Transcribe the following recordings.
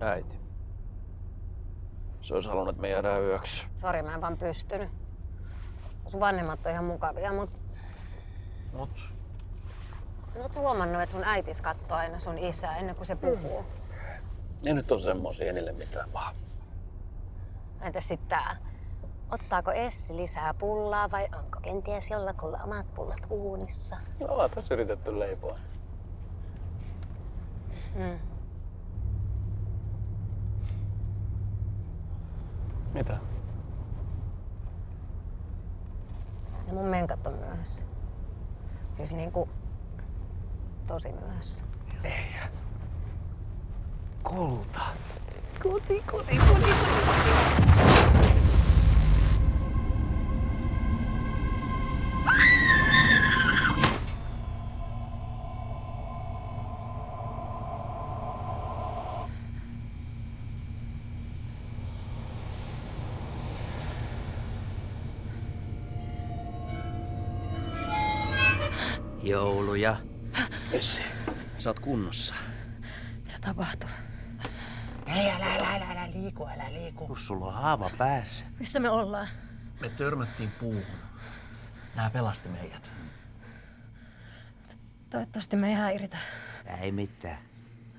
Äiti. Se olisi halunnut, että me jäädään yöksi. Sori, mä en vaan pystynyt. Sun vanhemmat on ihan mukavia, mut... Oot sä huomannut, että sun äitis kattoo aina sun isää ennen kuin se puhuu? Ei nyt ole semmosia, ei niille mitään pahaa. Entäs sit tää? Ottaako Essi lisää pullaa vai onko kenties jollakulla omat pullat uunissa? No, ollaan tässä yritetty leipoa. Mitä? Ja mun menkat on myöhässä. Siis niinku tosi myöhässä. Ei. Kulta. Koti. Jouluja. Essi. Sä oot kunnossa. Mitä tapahtuu? Ei, älä liiku. Kun sulla on haava päässä. Missä me ollaan? Me törmättiin puuhun. Nää pelasti meidät. Toivottavasti me ei häiritä. Ei mitään.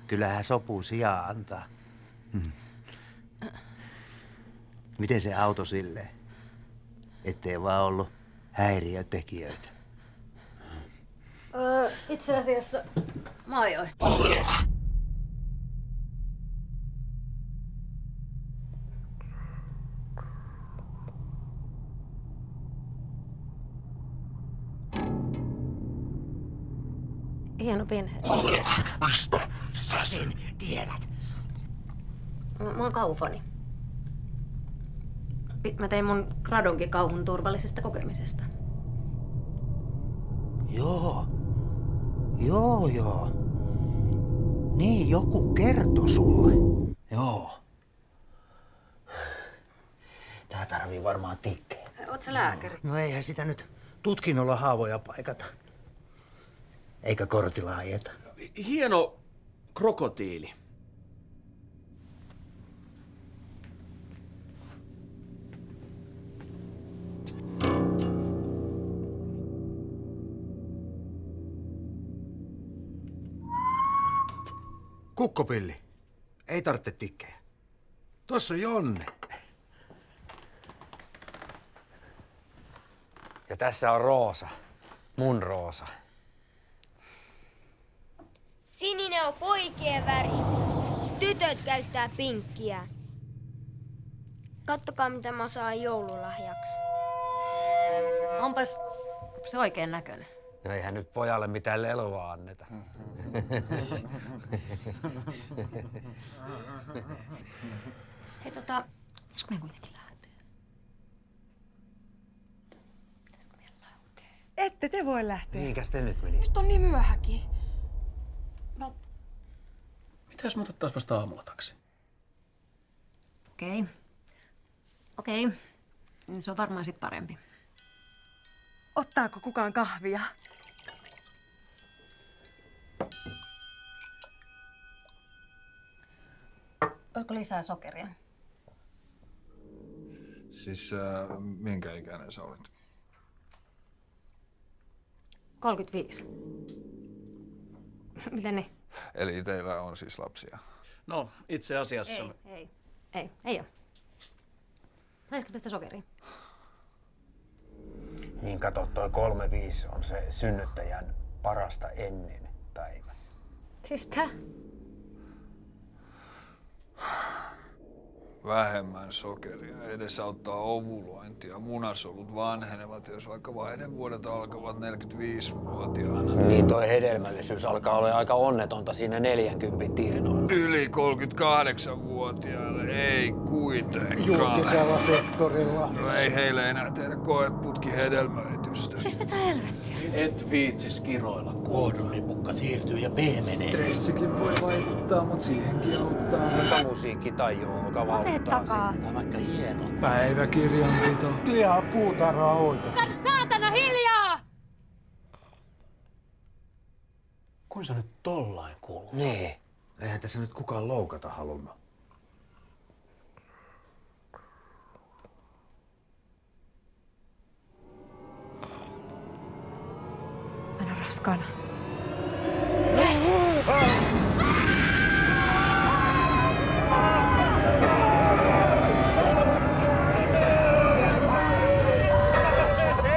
Kyllähän sopuu sijaa antaa. Miten se auto silleen? Ettei vaan ollut häiriötekijöitä. Itse asiassa mä ajoin. Hieno pinhe. Mistä sä sen tiedät? Mä oon kaufani. Mä tein mun gradunkin kauhun turvallisesta kokemisesta. Joo. Niin, joku kertoi sulle. Joo. Tää tarvii varmaan tikkejä. Oot sä lääkäri? No eihän sitä nyt tutkinnolla haavoja paikata. Eikä kortilla ajeta. Hieno krokotiili. Kukkopilli. Ei tarvitse tikkejä. Tossa on Jonne. Ja tässä on Roosa. Mun Roosa. Sininen on poikien väristä. Tytöt käyttää pinkkiä. Kattokaa mitä mä saan joululahjaksi. Onpas se oikein näköinen. No eihän nyt pojalle mitään leloa anneta. Hei pitäisikö meidän kuitenkin lähteä? Pitäisikö meidän lähteä? Ette te voi lähteä. Mihinkäs te nyt meni? Nyt on niin myöhäkin. No, Mitä jos me otettais vasta aamulla taksi? Okei. Niin se on varmaan sit parempi. ottaako kukaan kahvia? Olisiko lisää sokeria? Siis minkä ikäinen sä olit? 35. Miten niin? Eli teillä on siis lapsia? No, itse asiassa... Ei oo. Saisiko pistä sokeria? Niin kato, toi 35 on se synnyttäjän parasta ennen päivä. Siis tää? Vähemmän sokeria edesauttaa ovulointia. Munasolut vanhenevat, jos vaikka vaihdevuodet alkavat 45-vuotiaana. Niin toi hedelmällisyys alkaa olla aika onnetonta siinä 40 tienoilla. Yli 38-vuotiaille ei kuitenkaan. Julkisella sektorilla. No ei heille enää tehdä koeputkihedelmöitystä. Siis mitä helvettiä? Et viitsis kiroilla. Kohdunnipukka siirtyy ja pehmenee. Stressikin voi vaikuttaa, mutta siihenkin auttaa. Mikä musiikki tajuu, joka valuttaa takaa. sitä. Tai vaikka hieno. Päiväkirjanpito. Työ puutarhaa hoito. Saatana hiljaa! Kun sä nyt tollain kuuluu? Niin. Eihän tässä nyt kukaan loukata halunnut. raskaana. Yes.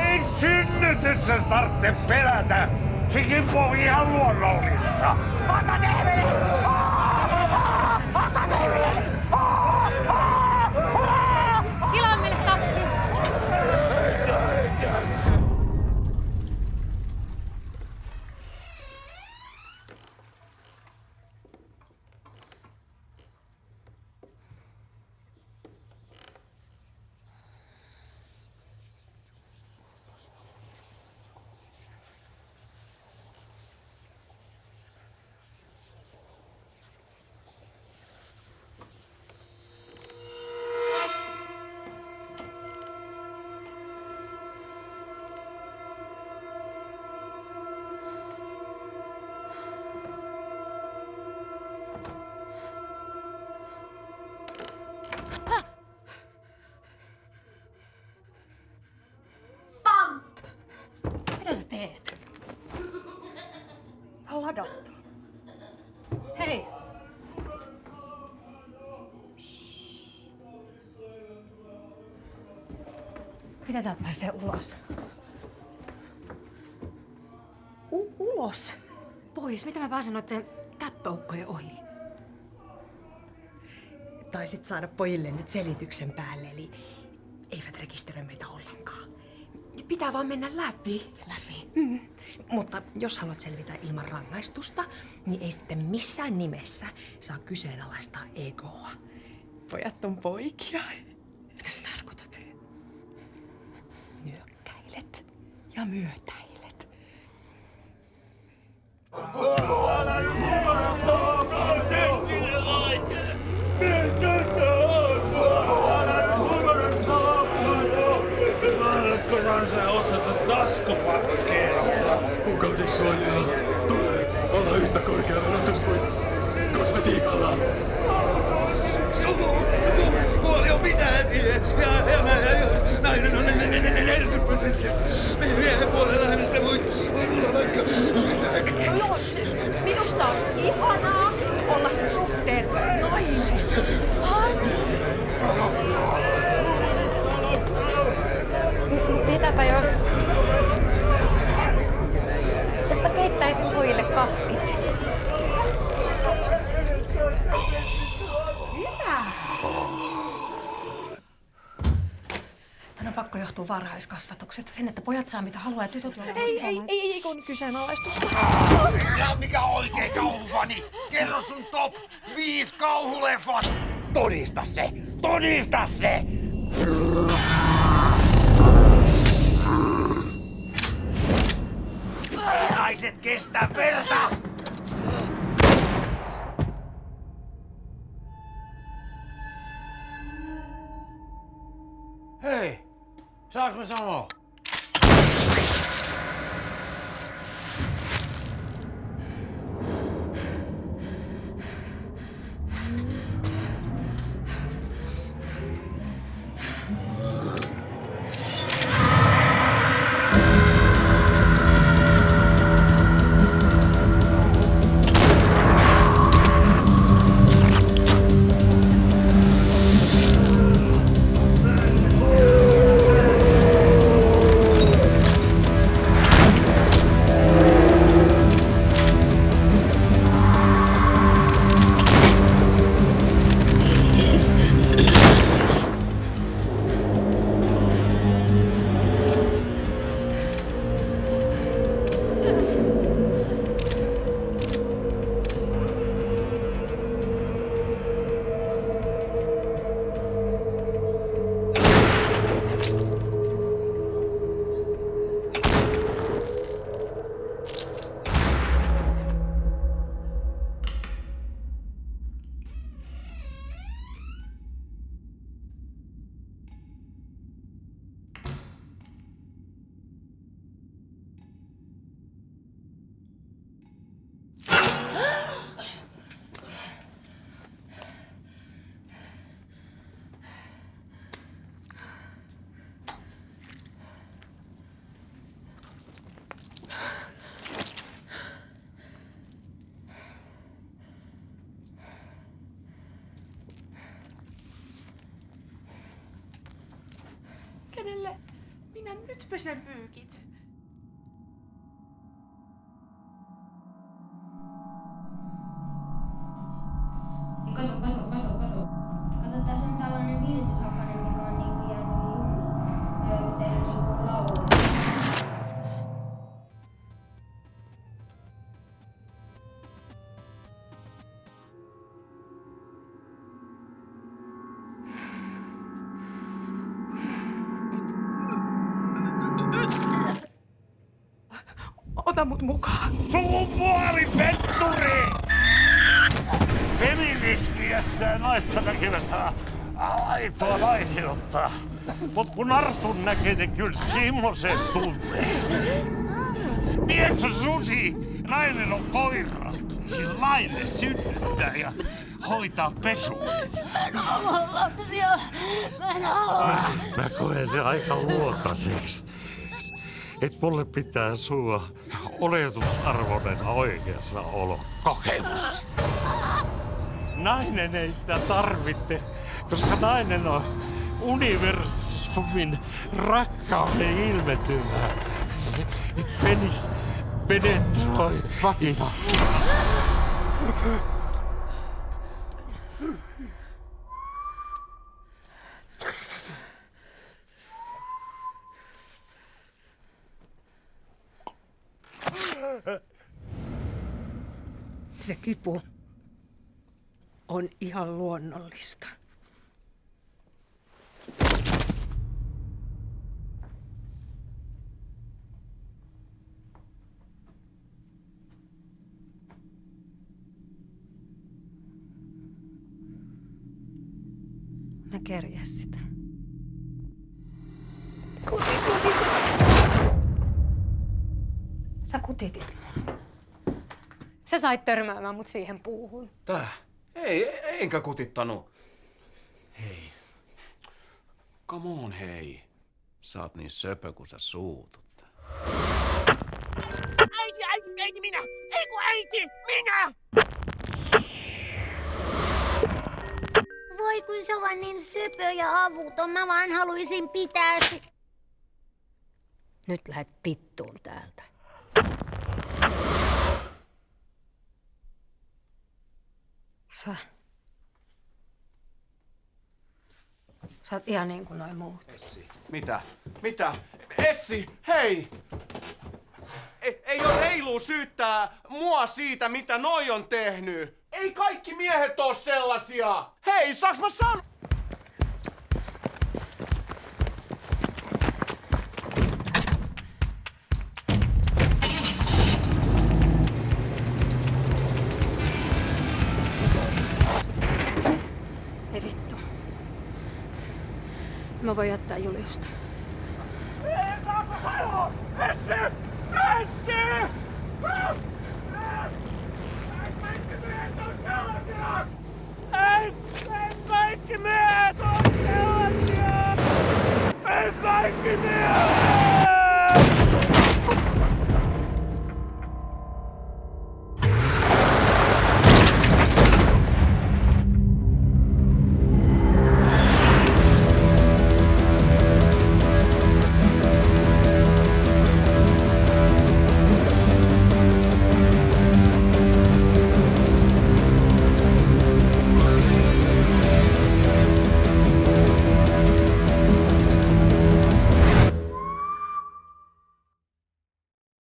Ei synnytyksen tarvitse pelätä. Sekin voi ihan luonnollista. Tilaan meille taksi. Mitä sä teet? Tää on ladattu. Hei. Miten täältä pääsee ulos? Ulos? Pois, miten mä pääsen noitten käppäukkojen ohi? Taisit saada pojille nyt selityksen päälle, eli eivät rekisteröi meitä ollenkaan. Pitää vaan mennä läpi. Mutta jos haluat selvitä ilman rangaistusta, niin ei sitten missään nimessä saa kyseenalaistaa egoa. Pojat on poikia. Mitä sä tarkoitat? Nyökkäilet ja myötäilet. Kuukauden suojaa tulee olla yhtä korkea verotus kuin kosmetiikalla. Sukupuoli on mitään ja nainen on 40%. Miehen puolella hänestä voit olla vaikka... Joo, minusta on ihanaa olla se suhteen nainen. Mitäpä jos... Jospa keittäisin pojille kahvit. Tän on pakko johtua varhaiskasvatuksesta. Sen, että pojat saa mitä haluaa ja tytöt joilla Ei, kun kyseenalaistusta. Ja mikä oikein kauhufani? Kerro sun top 5 kauhuleffat! Todista se! Todista se! Naiset kestä verta! Hei! Saaks mä sanoa? Nyt pesen pyykit. Kato, tässä on tällainen viritysapane, mikä on niinku jäänyt jumiin. Teillä niinku laulaa. Ota mut mukaan. Sukupuolipetturi! Feminismiästä ja naista näkemässä aitoa naiseutta. Mut kun Artun näkee, ne kyllä semmosen tuntee. Mies on susi, nainen on koira. Siis nainen synnyttää ja hoitaa pesua. Mä en halua lapsia. Mä en halua. Mä koen se aika luontaiseksi. Et mulle pitää sua oletusarvoinen oikeassa olo kokemus. Nainen ei sitä tarvitse, koska nainen on universumin rakkauden ilmentymä. Penis penetroi vagina. Se kipu on ihan luonnollista. Mä kerjää sitä. Sä kutitit mua. Sä sait törmäämään mut siihen puuhun. Tää? Ei, enkä kutittanut. Hei. Come on, hei. Sä oot niin söpö, kun sä suutut. Äiti, minä! Ei kun äiti, minä! Voi kun se on niin söpö ja avuton, mä vaan haluaisin pitää Nyt lähet pittuun täältä. Sä oot ihan niin kuin noin muut. Essi. Mitä? Mitä? Essi, hei! Ei ole reilua syyttää mua siitä, mitä noi on tehnyt. Ei kaikki miehet oo sellaisia. Hei, saaks mä sanoa? Ei vittu. Mä voin jättää Juliusta. Essi! Essi!